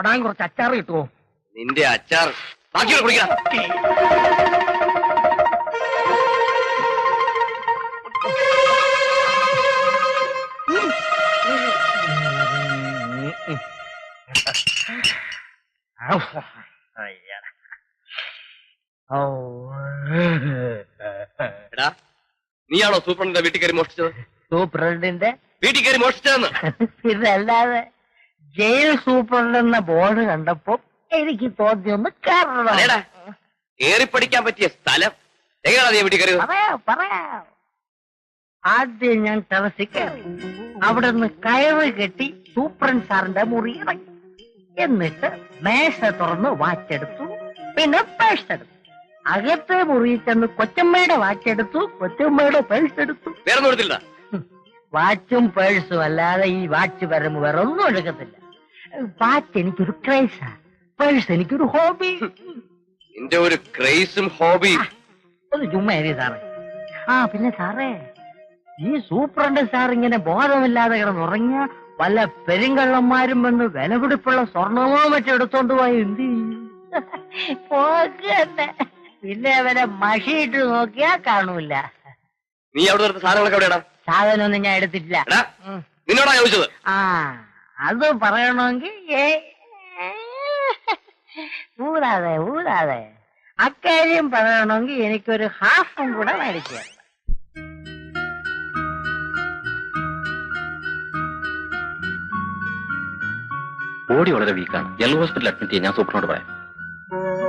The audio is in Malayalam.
തൊടാൻ കുറച്ച് അച്ചാർ കിട്ടുമോ? നിന്റെ അച്ചാർ ബാക്കിയോട് കുടിക്കാം. എടാ, നീയാണോ സൂപ്രണ്ടിന്റെ വീട്ടിൽ കയറി മോഷ്ടിച്ചത്? സൂപ്രണ്ടിന്റെ വീട്ടിൽ കയറി മോഷ്ടിച്ചതെന്ന്? ഇതല്ലാതെ ജയിൽ സൂപ്രണ്ട് എന്ന ബോർഡ് കണ്ടപ്പോ എനിക്ക് തോന്നിയൊന്ന് അതേടാ, കേറി പഠിക്കാൻ പറ്റിയ സ്ഥലം എങ്ങനെയാ നീ വീട്ടിൽ കയറിയത്? പറയാം. ആദ്യം ഞാൻ ടെറസിൽ കയറി, അവിടെ നിന്ന് കയറ് കെട്ടി സൂപ്രണ്ട് സാറിന്റെ മുറി ഇറങ്ങി. എന്നിട്ട് മേശ തുറന്ന് വാച്ചെടുത്തു, പിന്നെ പേഴ്സ് എടുത്തു. അകത്തെ മുറിയിൽ ചെന്ന് കൊച്ചമ്മയുടെ വാച്ചെടുത്തു, കൊച്ചമ്മയുടെ പേഴ്സ് എടുത്തു. വേറെ ഒന്നും എടുത്തില്ല. വാച്ചും പേഴ്സും അല്ലാതെ ഈ വാച്ച് വരുമ്പോ വേറെ ഒന്നും എടുക്കത്തില്ല. വാച്ച് എനിക്കൊരു ക്രൈസാ, പേഴ്സ് എനിക്കൊരു ഹോബി. നിന്റെ ഒരു ക്രൈസും ഹോബിയും ഒന്ന് ചുമ്മാ സാറേ. പിന്നെ സാറേ, ഈ സൂപ്രണ്ട് സാർ ഇങ്ങനെ ബോധമില്ലാതെ കിടന്നുറങ്ങിയ വല്ല പെരുങ്കള്ളന്മാരും വന്ന് വിലപിടിപ്പുള്ള സ്വർണമോ മറ്റോ എടുത്തോണ്ട് പോയി എന്ത് ചെയ്യും? പോകന്നെ. പിന്നെ അവരെ മഷിയിട്ട് നോക്കിയാ കാണൂല. നീ അവിടെ നിർത്ത സാധനങ്ങളൊക്കെ എവിടെയാടാ? സാധനമൊന്നും ഞാൻ എടുത്തിട്ടില്ല. നിന്നോടാ ചോദിച്ചത്. അത് പറയണമെങ്കിൽ ഊതാതെ അക്കാര്യം പറയണമെങ്കിൽ എനിക്കൊരു ഹാഫും കൂടെ മേടിക്കുക. ബോഡി വളരെ വീക്കാണ്. ജനറൽ ഹോസ്പിറ്റലിൽ അഡ്മിറ്റ് ചെയ്യാൻ ഞാൻ സൂപ്രണ്ടോട് പറയാം.